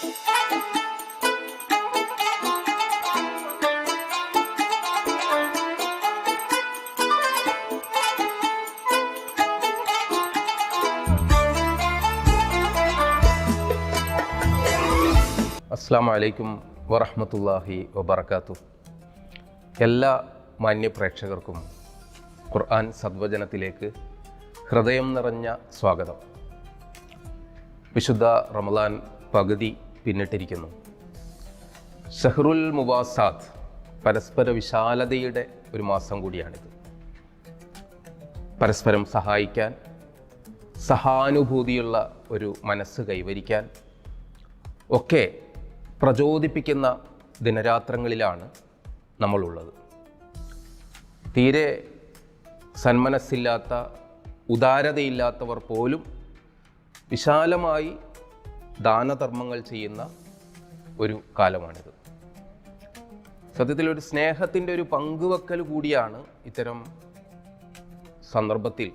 അസ്സലാമു അലൈക്കും വറഹ്മത്തുള്ളാഹി വബറകാതുഹു. എല്ലാ മാന്യ പ്രേക്ഷകർക്കും ഖുർആൻ സദ്വചനത്തിലേക്ക് ഹൃദയം നിറഞ്ഞ സ്വാഗതം. വിശുദ്ധ റമളാൻ പകുതി പിന്നിട്ടിരിക്കുന്നു. ഷഹ്റുൽ മുവാസാത്ത്, പരസ്പര വിശാലതയുടെ ഒരു മാസം കൂടിയാണിത്. പരസ്പരം സഹായിക്കാൻ, സഹാനുഭൂതിയുള്ള ഒരു മനസ്സ് കൈവരിക്കാൻ ഒക്കെ പ്രചോദിപ്പിക്കുന്ന ദിനരാത്രങ്ങളിലാണ് നമ്മളുള്ളത്. തീരെ സന്മനസ്സില്ലാത്ത, ഉദാരതയില്ലാത്തവർ പോലും വിശാലമായി ദാനധർമ്മങ്ങൾ ചെയ്യുന്ന ഒരു കാലമാണിത്. സത്യത്തിൽ ഒരു സ്നേഹത്തിൻ്റെ ഒരു പങ്കുവെക്കൽ കൂടിയാണ് ഇത്തരം സന്ദർഭത്തിൽ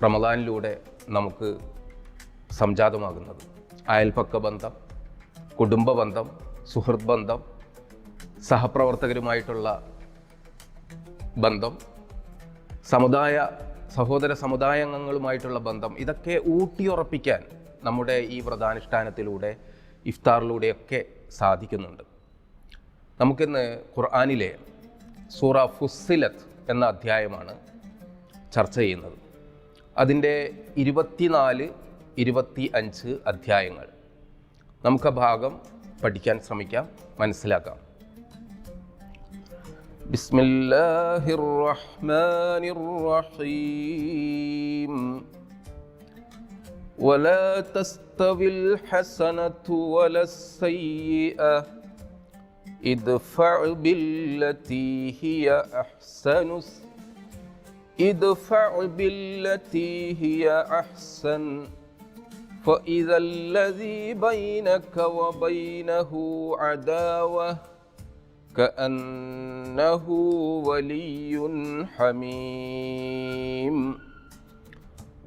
റമളാനിലൂടെ നമുക്ക് സംജാതമാകുന്നത്. അയൽപക്ക ബന്ധം, കുടുംബ ബന്ധം, സുഹൃത്ത് ബന്ധം, സഹപ്രവർത്തകരുമായിട്ടുള്ള ബന്ധം, സഹോദര സമുദായാംഗങ്ങളുമായിട്ടുള്ള ബന്ധം, ഇതൊക്കെ ഊട്ടിയുറപ്പിക്കാൻ നമ്മുടെ ഈ വ്രതാനുഷ്ഠാനത്തിലൂടെ, ഇഫ്താറിലൂടെയൊക്കെ സാധിക്കുന്നുണ്ട്. നമുക്കിന്ന് ഖുർആനിലെ സൂറ ഫുസ്സിലത്ത് എന്ന അധ്യായമാണ് ചർച്ച ചെയ്യുന്നത്. അതിൻ്റെ 24, 25 അധ്യായങ്ങൾ നമുക്ക് ഭാഗം പഠിക്കാൻ ശ്രമിക്കാം, മനസ്സിലാക്കാം. ബിസ്മില്ലാഹിർ റഹ്മാനിർ റഹീം. വലാ തസ്തവിൽ ഹസനതു വലസ്സയ്യിഅ ഇദ്ഫഅ ബില്ലതി ഹിയ അഹ്സൻ فإذا الذي بينك وبينه عداوة كأنه ولي حميم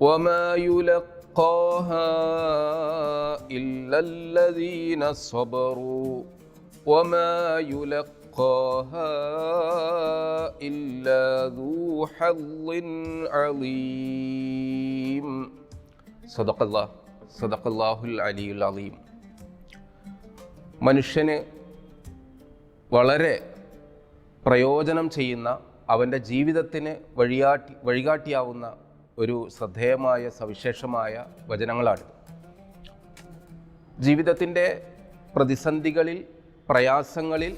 وما يلقاها إلا الذين صبروا وما يلقاها إلا ذو حظ عظيم. സദഖല്ലാഹുൽ അലിയുൽ അലീം. മനുഷ്യന് വളരെ പ്രയോജനം ചെയ്യുന്ന, അവൻ്റെ ജീവിതത്തിന് വഴികാട്ടിയാവുന്ന ഒരു ശ്രദ്ധേയമായ സവിശേഷമായ വചനങ്ങളാണിത്. ജീവിതത്തിൻ്റെ പ്രതിസന്ധികളിൽ, പ്രയാസങ്ങളിൽ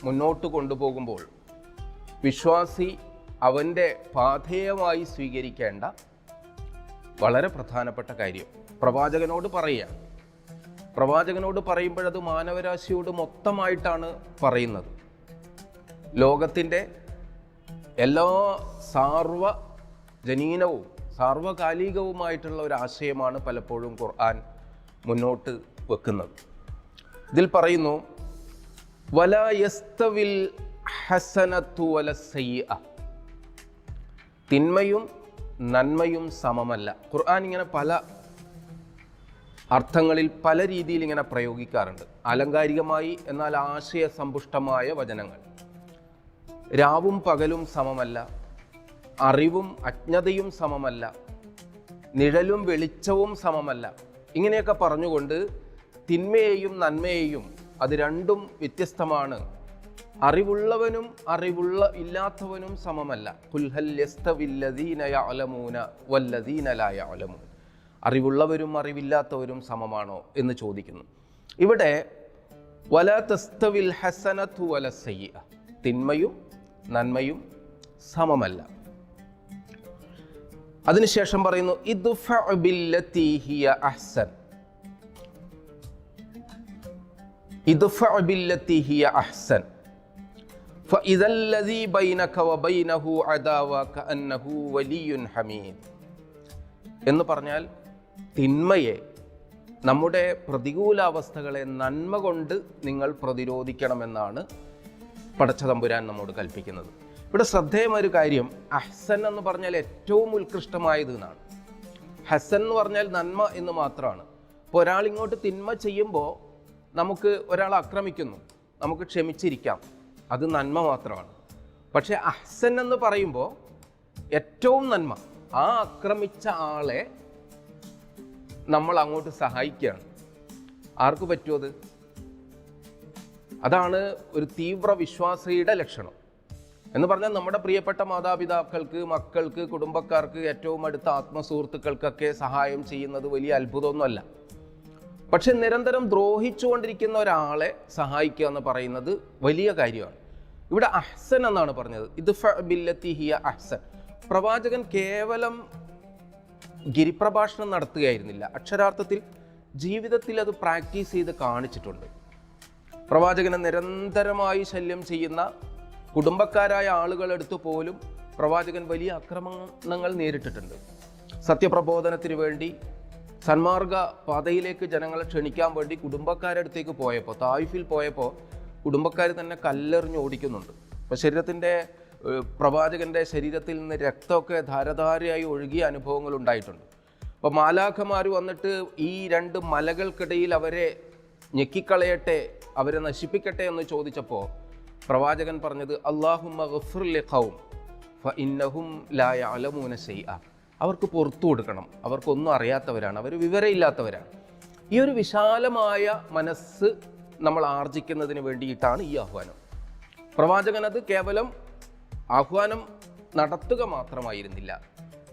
മുന്നോട്ട് കൊണ്ടുപോകുമ്പോൾ വിശ്വാസി അവൻ്റെ പാഥേയമായി സ്വീകരിക്കേണ്ട വളരെ പ്രധാനപ്പെട്ട കാര്യം പ്രവാചകനോട് പറയുക. പ്രവാചകനോട് പറയുമ്പോഴത് മാനവരാശിയോട് മൊത്തമായിട്ടാണ് പറയുന്നത്. ലോകത്തിൻ്റെ എല്ലാ സാർവജനീനവും സാർവകാലികവുമായിട്ടുള്ള ഒരു ആശയമാണ് പലപ്പോഴും ഖുർആൻ മുന്നോട്ട് വെക്കുന്നത്. ഇതിൽ പറയുന്നു, വലാ യസ്തവിൽ ഹസനതു വലസ്സയ്യിഅ. തിന്മയും നന്മയും സമമല്ല. ഖുർആൻ ഇങ്ങനെ പല അർത്ഥങ്ങളിൽ പല രീതിയിൽ ഇങ്ങനെ പ്രയോഗിക്കാറുണ്ട്. ആലങ്കാരികമായി എന്നാൽ ആശയസമ്പുഷ്ടമായ വചനങ്ങൾ. രാവും പകലും സമമല്ല, അറിവും അജ്ഞതയും സമമല്ല, നിഴലും വെളിച്ചവും സമമല്ല. ഇങ്ങനെയൊക്കെ പറഞ്ഞുകൊണ്ട് തിന്മയെയും നന്മയെയും, അത് രണ്ടും വ്യത്യസ്തമാണ്. അറിവുള്ളവനും ഇല്ലാത്തവനും സമമല്ല. ഖുൽ ഹൽ യസ്തവില്ലദീന യഅലമൂന വല്ലദീന ലാ യഅലമൂൻ. അറിവുള്ളവരും അറിവില്ലാത്തവരും സമമാണോ എന്ന് ചോദിക്കുന്നു. ഇവിടെ വലാ തസ്തവിൽ ഹസനതു വലസ്സയ്യിഅ, തിന്മയും നന്മയും സമമല്ല. അതിനുശേഷം പറയുന്നു, ഇദ്ഫഅ ബില്ലതി ഹിയ അഹ്സൻ. ഇദ്ഫഅ ബില്ലതി ഹിയ അഹ്സൻ ഫഇദ അല്ലദീ ബൈനക വബൈനഹു അദാവ കഅന്നഹു വലിയ്യുൻ ഹമീദ്. എന്ന് പറഞ്ഞാൽ തിന്മയെ, നമ്മുടെ പ്രതികൂലാവസ്ഥകളെ നന്മ കൊണ്ട് നിങ്ങൾ പ്രതിരോധിക്കണമെന്നാണ് പടച്ച തമ്പുരാൻ നമ്മോട് കൽപ്പിക്കുന്നത്. ഇവിടെ ശ്രദ്ധേയമായ ഒരു കാര്യം, അഹ്സൻ എന്ന് പറഞ്ഞാൽ ഏറ്റവും ഉത്കൃഷ്ടമായത് എന്നാണ്. ഹസൻ എന്ന് പറഞ്ഞാൽ നന്മ എന്ന് മാത്രമാണ്. അപ്പോൾ ഒരാളിങ്ങോട്ട് തിന്മ ചെയ്യുമ്പോൾ നമുക്ക് ഒരാൾ ആക്രമിക്കുന്നു, നമുക്ക് ക്ഷമിച്ചിരിക്കാം, അത് നന്മ മാത്രമാണ്. പക്ഷേ അഹ്സൻ എന്ന് പറയുമ്പോൾ ഏറ്റവും നന്മ ആ ആക്രമിച്ച ആളെ നമ്മൾ അങ്ങോട്ട് സഹായിക്കുകയാണ്. ആർക്ക് പറ്റുമോ അത്? അതാണ് ഒരു തീവ്ര വിശ്വാസിയുടെ ലക്ഷണം. എന്ന് പറഞ്ഞാൽ നമ്മുടെ പ്രിയപ്പെട്ട മാതാപിതാക്കൾക്ക്, മക്കൾക്ക്, കുടുംബക്കാർക്ക്, ഏറ്റവും അടുത്ത ആത്മസുഹൃത്തുക്കൾക്കൊക്കെ സഹായം ചെയ്യുന്നത് വലിയ അത്ഭുതമൊന്നുമല്ല. പക്ഷെ നിരന്തരം ദ്രോഹിച്ചുകൊണ്ടിരിക്കുന്ന ഒരാളെ സഹായിക്കുക എന്ന് പറയുന്നത് വലിയ കാര്യമാണ്. ഇവിടെ അഹ്സൻ എന്നാണ് പറഞ്ഞത്, ഇദ്ഫ ബില്ലത്തി ഹിയ അഹ്സൻ. പ്രവാചകൻ കേവലം ഗിരിപ്രഭാഷണം നടത്തുകയായിരുന്നില്ല, അക്ഷരാർത്ഥത്തിൽ ജീവിതത്തിൽ അത് പ്രാക്ടീസ് ചെയ്ത് കാണിച്ചിട്ടുണ്ട്. പ്രവാചകനെ നിരന്തരമായി ശല്യം ചെയ്യുന്ന കുടുംബക്കാരായ ആളുകളെടുത്ത് പോലും പ്രവാചകൻ വലിയ ആക്രമണങ്ങൾ നേരിട്ടിട്ടുണ്ട്. സത്യപ്രബോധനത്തിന് വേണ്ടി സന്മാർഗ പാതയിലേക്ക് ജനങ്ങളെ ക്ഷണിക്കാൻ വേണ്ടി കുടുംബക്കാരടുത്തേക്ക് പോയപ്പോൾ, തായിഫിൽ പോയപ്പോൾ കുടുംബക്കാർ തന്നെ കല്ലെറിഞ്ഞ് ഓടിക്കുന്നുണ്ട്. അപ്പോൾ പ്രവാചകൻ്റെ ശരീരത്തിൽ നിന്ന് രക്തമൊക്കെ ധാരധാരയായി ഒഴുകിയ അനുഭവങ്ങൾ ഉണ്ടായിട്ടുണ്ട്. അപ്പോൾ മാലാഖമാർ വന്നിട്ട് ഈ രണ്ട് മലകൾക്കിടയിൽ അവരെ ഞെക്കിക്കളയട്ടെ, അവരെ നശിപ്പിക്കട്ടെ എന്ന് ചോദിച്ചപ്പോൾ പ്രവാചകൻ പറഞ്ഞത് അല്ലാഹുമ്മ ഗഫിർ ലിഖൗം ഫഇന്നഹും ലാ യഅലമൂന ശൈഅ. അവർക്ക് പുറത്തു കൊടുക്കണം, അവർക്കൊന്നും അറിയാത്തവരാണ്, അവർ വിവരമില്ലാത്തവരാണ്. ഈ ഒരു വിശാലമായ മനസ്സ് നമ്മൾ ആർജിക്കുന്നതിന് വേണ്ടിയിട്ടാണ് ഈ ആഹ്വാനം. പ്രവാചകൻ അത് കേവലം ആഹ്വാനം നടത്തുക മാത്രമായിരുന്നില്ല,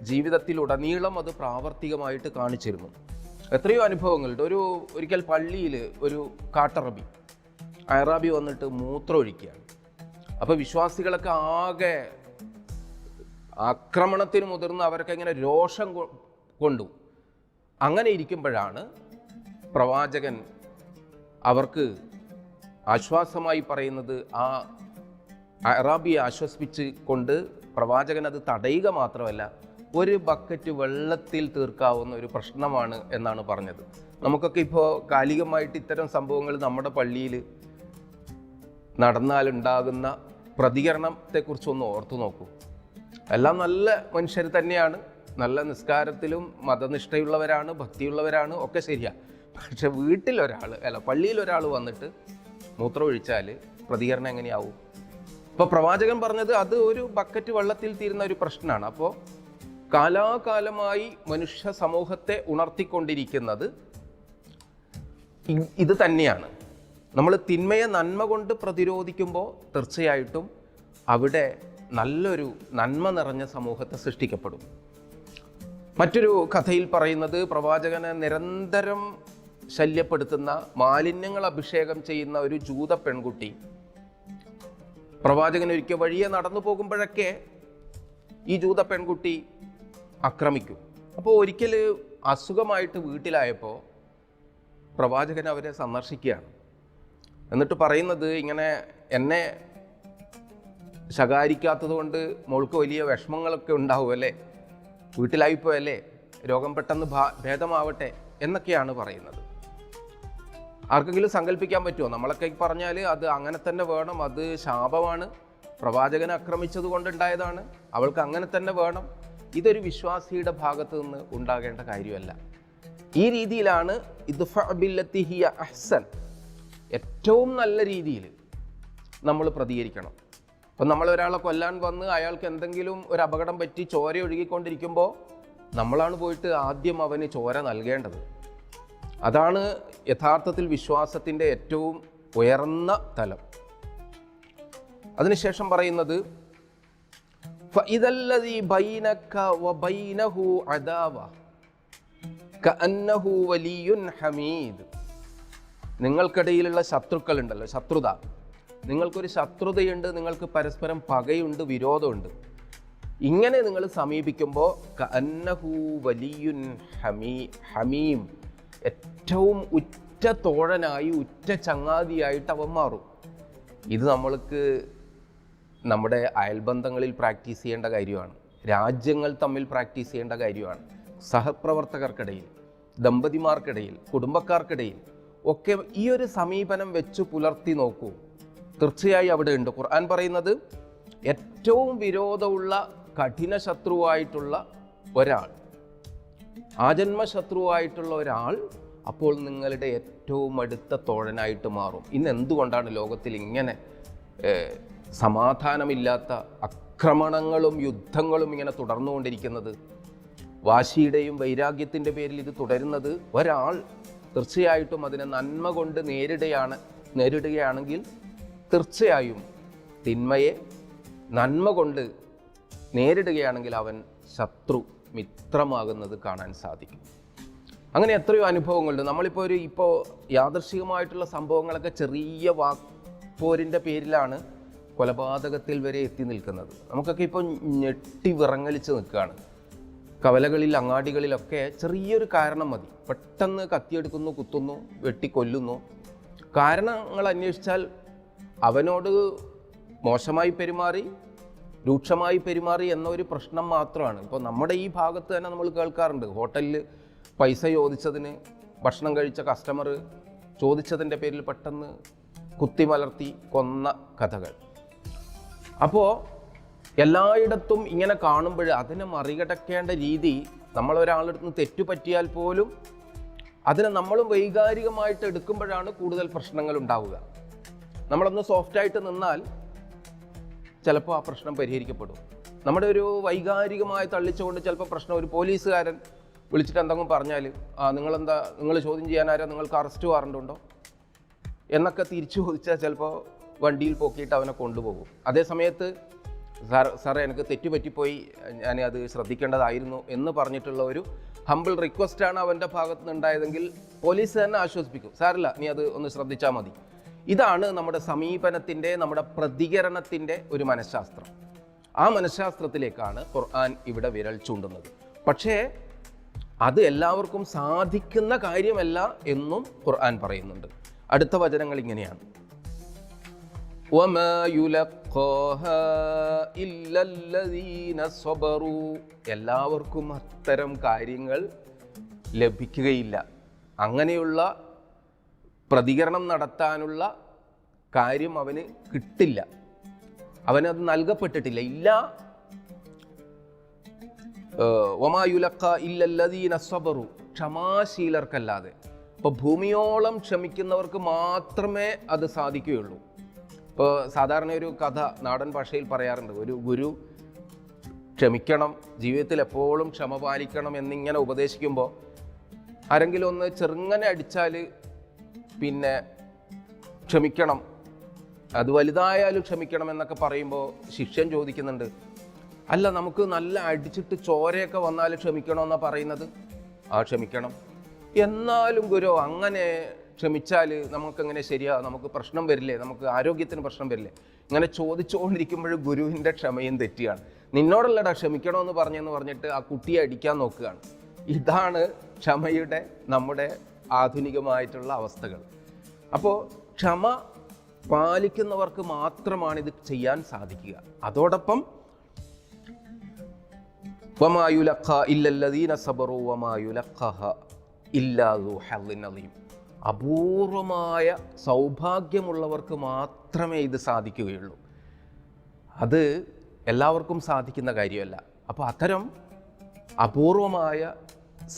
ജീവിതത്തിലുടനീളം അത് പ്രാവർത്തികമായിട്ട് കാണിച്ചിരുന്നു. എത്രയോ അനുഭവങ്ങളുണ്ട്. ഒരിക്കൽ പള്ളിയിൽ ഒരു കാട്ടറബി, അയറാബി വന്നിട്ട് മൂത്രമൊഴിക്കുകയാണ്. അപ്പോൾ വിശ്വാസികളൊക്കെ ആകെ ആക്രമണത്തിന് മുതിർന്ന് അവർക്ക് ഇങ്ങനെ രോഷം കൊണ്ടു. അങ്ങനെ ഇരിക്കുമ്പോഴാണ് പ്രവാചകൻ അവർക്ക് ആശ്വാസമായി പറയുന്നത്, ആ അയറാബിയെ ആശ്വസിപ്പിച്ച് കൊണ്ട് പ്രവാചകൻ അത് തടയുക മാത്രമല്ല, ഒരു ബക്കറ്റ് വെള്ളത്തിൽ തീർക്കാവുന്ന ഒരു പ്രശ്നമാണ് എന്നാണ് പറഞ്ഞത്. നമുക്കൊക്കെ ഇപ്പോൾ കാലികമായിട്ട് ഇത്തരം സംഭവങ്ങൾ നമ്മുടെ പള്ളിയിൽ നടന്നാലുണ്ടാകുന്ന പ്രതികരണത്തെക്കുറിച്ചൊന്ന് ഓർത്തു നോക്കൂ. എല്ലാം നല്ല മനുഷ്യർ തന്നെയാണ്, നല്ല നിസ്കാരത്തിലും മതനിഷ്ഠയുള്ളവരാണ്, ഭക്തിയുള്ളവരാണ്, ഒക്കെ ശരിയാണ്. പക്ഷെ വീട്ടിലൊരാൾ പള്ളിയിലൊരാൾ വന്നിട്ട് മൂത്രമൊഴിച്ചാൽ പ്രതികരണം എങ്ങനെയാവും? അപ്പോൾ പ്രവാചകൻ പറഞ്ഞത് അത് ഒരു ബക്കറ്റ് വെള്ളത്തിൽ തീരുന്ന ഒരു പ്രശ്നമാണ്. അപ്പോൾ കാലാകാലമായി മനുഷ്യ സമൂഹത്തെ ഉണർത്തിക്കൊണ്ടിരിക്കുന്നത് ഇത് തന്നെയാണ്. നമ്മൾ തിന്മയെ നന്മ കൊണ്ട് പ്രതിരോധിക്കുമ്പോൾ തീർച്ചയായിട്ടും അവിടെ നല്ലൊരു നന്മ നിറഞ്ഞ സമൂഹത്തെ സൃഷ്ടിക്കപ്പെടും. മറ്റൊരു കഥയിൽ പറയുന്നത്, പ്രവാചകനെ നിരന്തരം ശല്യപ്പെടുത്തുന്ന, മാലിന്യങ്ങൾ അഭിഷേകം ചെയ്യുന്ന ഒരു ജൂത പെൺകുട്ടി പ്രവാചകൻ ഒരിക്കൽ വഴിയെ നടന്നു പോകുമ്പോഴൊക്കെ ഈ ജൂത പെൺകുട്ടി ആക്രമിക്കും. അപ്പോൾ ഒരിക്കൽ അസുഖമായിട്ട് വീട്ടിലായപ്പോൾ പ്രവാചകൻ അവരെ സന്ദർശിക്കുകയാണ്. എന്നിട്ട് പറയുന്നത്, ഇങ്ങനെ എന്നെ ശകാരിക്കാത്തത് കൊണ്ട് മോൾക്ക് വലിയ വിഷമങ്ങളൊക്കെ ഉണ്ടാവുമല്ലേ, വീട്ടിലായിപ്പോയല്ലേ, രോഗം പെട്ടെന്ന് ഭേദമാവട്ടെ എന്നൊക്കെയാണ് പറയുന്നത്. ആർക്കെങ്കിലും സങ്കല്പിക്കാൻ പറ്റുമോ? നമ്മളൊക്കെ പറഞ്ഞാൽ അത് അങ്ങനെ തന്നെ വേണം, അത് ശാപമാണ്, പ്രവാചകനെ ആക്രമിച്ചത് കൊണ്ടുണ്ടായതാണ്, അവൾക്ക് അങ്ങനെ തന്നെ വേണം. ഇതൊരു വിശ്വാസിയുടെ ഭാഗത്ത് നിന്ന് ഉണ്ടാകേണ്ട കാര്യമല്ല. ഈ രീതിയിലാണ് ഇദ്ഫ ബില്ലത്തി ഹിയ അഹ്സൻ, ഏറ്റവും നല്ല രീതിയിൽ നമ്മൾ പ്രതികരിക്കണം. അപ്പം നമ്മൾ ഒരാളെ കൊല്ലാൻ വന്ന് അയാൾക്ക് എന്തെങ്കിലും ഒരു അപകടം പറ്റി ചോര ഒഴുകിക്കൊണ്ടിരിക്കുമ്പോൾ നമ്മളാണ് പോയിട്ട് ആദ്യം അവന് ചോര നൽകേണ്ടത്. അതാണ് യഥാർത്ഥത്തിൽ വിശ്വാസത്തിൻ്റെ ഏറ്റവും ഉയർന്ന തലം. അതിനുശേഷം പറയുന്നത്, ഫഇദല്ലദീ ബൈനക വബൈനഹു അദാവ കഅന്നഹു വലിയ്യുൻ ഹമീദ്. നിങ്ങൾക്കിടയിലുള്ള ശത്രുക്കളുണ്ടല്ലോ, ശത്രുത, നിങ്ങൾക്കൊരു ശത്രുതയുണ്ട്, നിങ്ങൾക്ക് പരസ്പരം പകയുണ്ട്, വിരോധമുണ്ട്. ഇങ്ങനെ നിങ്ങൾ സമീപിക്കുമ്പോൾ കഅന്നഹു വലിയ്യുൻ ഹമീം, ഏറ്റവും ഉറ്റ തോഴനായി, ഉറ്റ ചങ്ങാതിയായിട്ട് അവൻ മാറും. ഇത് നമ്മൾക്ക് നമ്മുടെ അയൽബന്ധങ്ങളിൽ പ്രാക്ടീസ് ചെയ്യേണ്ട കാര്യമാണ്, രാജ്യങ്ങൾ തമ്മിൽ പ്രാക്ടീസ് ചെയ്യേണ്ട കാര്യമാണ്. സഹപ്രവർത്തകർക്കിടയിൽ, ദമ്പതിമാർക്കിടയിൽ, കുടുംബക്കാർക്കിടയിൽ ഒക്കെ ഈ ഒരു സമീപനം വെച്ച് പുലർത്തി നോക്കൂ. തീർച്ചയായും അവിടെ ഉണ്ട്. ഖുർആൻ പറയുന്നത്, ഏറ്റവും വിരോധമുള്ള കഠിന ശത്രുവായിട്ടുള്ള ഒരാൾ, ആജന്മ ശത്രുവായിട്ടുള്ള ഒരാൾ അപ്പോൾ നിങ്ങളുടെ ഏറ്റവും അടുത്ത തോഴനായിട്ട് മാറും. ഇന്ന് എന്തുകൊണ്ടാണ് ലോകത്തിൽ ഇങ്ങനെ സമാധാനമില്ലാത്ത ആക്രമണങ്ങളും യുദ്ധങ്ങളും ഇങ്ങനെ തുടർന്നുകൊണ്ടിരിക്കുന്നത്? വാശിയുടെയും വൈരാഗ്യത്തിൻ്റെ പേരിൽ ഇത് തുടരുന്നത്. ഒരാൾ തീർച്ചയായിട്ടും അതിനെ നന്മ കൊണ്ട് നേരിടുകയാണെങ്കിൽ തീർച്ചയായും തിന്മയെ നന്മ കൊണ്ട് നേരിടുകയാണെങ്കിൽ അവൻ ശത്രു മിത്രമാകുന്നത് കാണാൻ സാധിക്കും. അങ്ങനെ എത്രയോ അനുഭവങ്ങളുണ്ട്. നമ്മളിപ്പോൾ ഇപ്പോൾ യാദൃശ്ചികമായിട്ടുള്ള സംഭവങ്ങളൊക്കെ ചെറിയ വാക്പോരിൻ്റെ പേരിലാണ് കൊലപാതകത്തിൽ വരെ എത്തി നിൽക്കുന്നത്. നമുക്കൊക്കെ ഇപ്പോൾ ഞെട്ടി വിറങ്ങലിച്ച് നിൽക്കുകയാണ്. കവലകളിൽ അങ്ങാടികളിലൊക്കെ ചെറിയൊരു കാരണം മതി, പെട്ടെന്ന് കത്തിയെടുക്കുന്നു, കുത്തുന്നു, വെട്ടിക്കൊല്ലുന്നു. കാരണങ്ങൾ അന്വേഷിച്ചാൽ അവനോട് മോശമായി പെരുമാറി, രൂക്ഷമായി പെരുമാറി എന്നൊരു പ്രശ്നം മാത്രമാണ്. ഇപ്പോൾ നമ്മുടെ ഈ ഭാഗത്ത് തന്നെ നമ്മൾ കേൾക്കാറുണ്ട്, ഹോട്ടലിൽ പൈസ ചോദിച്ചതിന് ഭക്ഷണം കഴിച്ച കസ്റ്റമർ ചോദിച്ചതിൻ്റെ പേരിൽ പെട്ടെന്ന് കുത്തിമലർത്തി കൊന്ന കഥകൾ. അപ്പോൾ എല്ലായിടത്തും ഇങ്ങനെ കാണുമ്പോൾ അതിനെ മറികടക്കേണ്ട രീതി, നമ്മളൊരാളുടെ നിന്ന് തെറ്റുപറ്റിയാൽ പോലും അതിനെ നമ്മളും വൈകാരികമായിട്ട് എടുക്കുമ്പോഴാണ് കൂടുതൽ പ്രശ്നങ്ങൾ ഉണ്ടാവുക. നമ്മളൊന്ന് സോഫ്റ്റായിട്ട് നിന്നാൽ ചിലപ്പോൾ ആ പ്രശ്നം പരിഹരിക്കപ്പെടും. നമ്മുടെ ഒരു വൈകാരികമായി തള്ളിച്ചുകൊണ്ട് ചിലപ്പോൾ പ്രശ്നം, ഒരു പോലീസുകാരൻ വിളിച്ചിട്ട് എന്തെങ്കിലും പറഞ്ഞാൽ, നിങ്ങൾ ചോദ്യം ചെയ്യാനാരാ, നിങ്ങൾക്ക് അറസ്റ്റ് വാറണ്ടുണ്ടോ എന്നൊക്കെ തിരിച്ചു ചോദിച്ചാൽ ചിലപ്പോൾ വണ്ടിയിൽ പോക്കിയിട്ട് അവനെ കൊണ്ടുപോകും. അതേ സമയത്ത് സാറേ എനിക്ക് തെറ്റുപറ്റിപ്പോയി, ഞാൻ അത് ശ്രദ്ധിക്കേണ്ടതായിരുന്നു എന്ന് പറഞ്ഞിട്ടുള്ള ഒരു ഹംബിൾ റിക്വസ്റ്റാണ് അവൻ്റെ ഭാഗത്ത് നിന്നുണ്ടായതെങ്കിൽ പോലീസ് തന്നെ ആശ്വസിപ്പിക്കും, സാറില്ല നീ അത് ഒന്ന് ശ്രദ്ധിച്ചാൽ മതി. ഇതാണ് നമ്മുടെ സമീപനത്തിൻ്റെ, നമ്മുടെ പ്രതികരണത്തിൻ്റെ ഒരു മനഃശാസ്ത്രം. ആ മനഃശാസ്ത്രത്തിലേക്കാണ് ഖുർആൻ ഇവിടെ വിരൽ ചൂണ്ടുന്നത്. പക്ഷേ അത് എല്ലാവർക്കും സാധിക്കുന്ന കാര്യമല്ല എന്നും ഖുർആൻ പറയുന്നുണ്ട്. അടുത്ത വചനങ്ങൾ ഇങ്ങനെയാണ്: വമാ യുലഖാഹാ ഇല്ലല്ലദീന സബറൂ. എല്ലാവർക്കും അത്തരം കാര്യങ്ങൾ ലഭിക്കുകയില്ല. അങ്ങനെയുള്ള പ്രതികരണം നടത്താനുള്ള കാര്യം അവന് കിട്ടില്ല, അവനത് നൽകപ്പെട്ടിട്ടില്ല. ഇല്ല വമാ യുലഖാ ഇല്ലല്ലദീന സബറൂ, ക്ഷമാശീലർക്കല്ലാതെ. ഇപ്പോൾ ഭൂമിയോളം ക്ഷമിക്കുന്നവർക്ക് മാത്രമേ അത് സാധിക്കുകയുള്ളൂ. ഇപ്പോൾ സാധാരണ ഒരു കഥ നാടൻ ഭാഷയിൽ പറയാറുണ്ട്, ഒരു ഗുരു ക്ഷമിക്കണം, ജീവിതത്തിൽ എപ്പോഴും ക്ഷമ പാലിക്കണം എന്നിങ്ങനെ ഉപദേശിക്കുമ്പോൾ ആരെങ്കിലും ഒന്ന് ചെറുങ്ങനെ അടിച്ചാൽ പിന്നെ ക്ഷമിക്കണം, അത് വലുതായാലും ക്ഷമിക്കണം എന്നൊക്കെ പറയുമ്പോൾ ശിഷ്യൻ ചോദിക്കുന്നുണ്ട്, അല്ല നമുക്ക് നല്ല അടിച്ചിട്ട് ചോരയൊക്കെ വന്നാൽ ക്ഷമിക്കണമെന്നാണ് പറയുന്നത്. ആ ക്ഷമിക്കണം, എന്നാലും ഗുരു അങ്ങനെ ക്ഷമിച്ചാൽ നമുക്കെങ്ങനെ ശരിയാ, നമുക്ക് പ്രശ്നം വരില്ലേ, നമുക്ക് ആരോഗ്യത്തിന് പ്രശ്നം വരില്ലേ? ഇങ്ങനെ ചോദിച്ചുകൊണ്ടിരിക്കുമ്പോൾ ഗുരുവിൻ്റെ ക്ഷമയും തെറ്റിയാണ്. നിന്നോടല്ലടാ ക്ഷമിക്കണമെന്ന് പറഞ്ഞിട്ട് ആ കുട്ടിയെ അടിക്കാൻ നോക്കുകയാണ്. ഇതാണ് ക്ഷമയുടെ നമ്മുടെ ആധുനികമായിട്ടുള്ള അവസ്ഥകൾ. അപ്പോൾ ക്ഷമ പാലിക്കുന്നവർക്ക് മാത്രമാണ് ഇത് ചെയ്യാൻ സാധിക്കുക. അതോടൊപ്പം വമാ യുലഖാ ഇല്ലല്ലദീന സബറൂ വമാ യുലഖാഹാ ഇല്ലാ ദൂ ഹദ്ദിൻ അദീം. അപൂർവമായ സൗഭാഗ്യമുള്ളവർക്ക് മാത്രമേ ഇത് സാധിക്കുകയുള്ളൂ. അത് എല്ലാവർക്കും സാധിക്കുന്ന കാര്യമല്ല. അപ്പോൾ അത്തരം അപൂർവമായ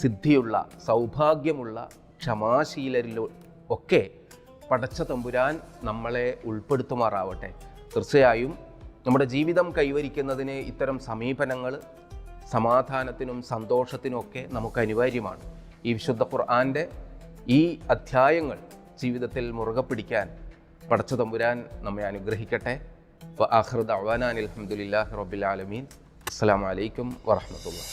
സിദ്ധിയുള്ള, സൗഭാഗ്യമുള്ള, ക്ഷമാശീലരിലും ഒക്കെ പടച്ച തമ്പുരാൻ നമ്മളെ ഉൾപ്പെടുത്തുമാറാവട്ടെ. തീർച്ചയായും നമ്മുടെ ജീവിതം കൈവരിക്കുന്നതിന് ഇത്തരം സമീപനങ്ങൾ സമാധാനത്തിനും സന്തോഷത്തിനും ഒക്കെ നമുക്ക് അനിവാര്യമാണ്. ഈ വിശുദ്ധ ഖുർആൻ്റെ ഈ അധ്യായങ്ങൾ ജീവിതത്തിൽ മുറുകെ പിടിക്കാൻ പടച്ച തമ്പുരാൻ നമ്മെ അനുഗ്രഹിക്കട്ടെ. വആഖിറു ദഅ്വാനാ അൽഹംദുലില്ലാഹി റബ്ബിൽ ആലമീൻ. അസ്സലാമു അലൈക്കും വറഹ്മത്തുള്ളാഹി.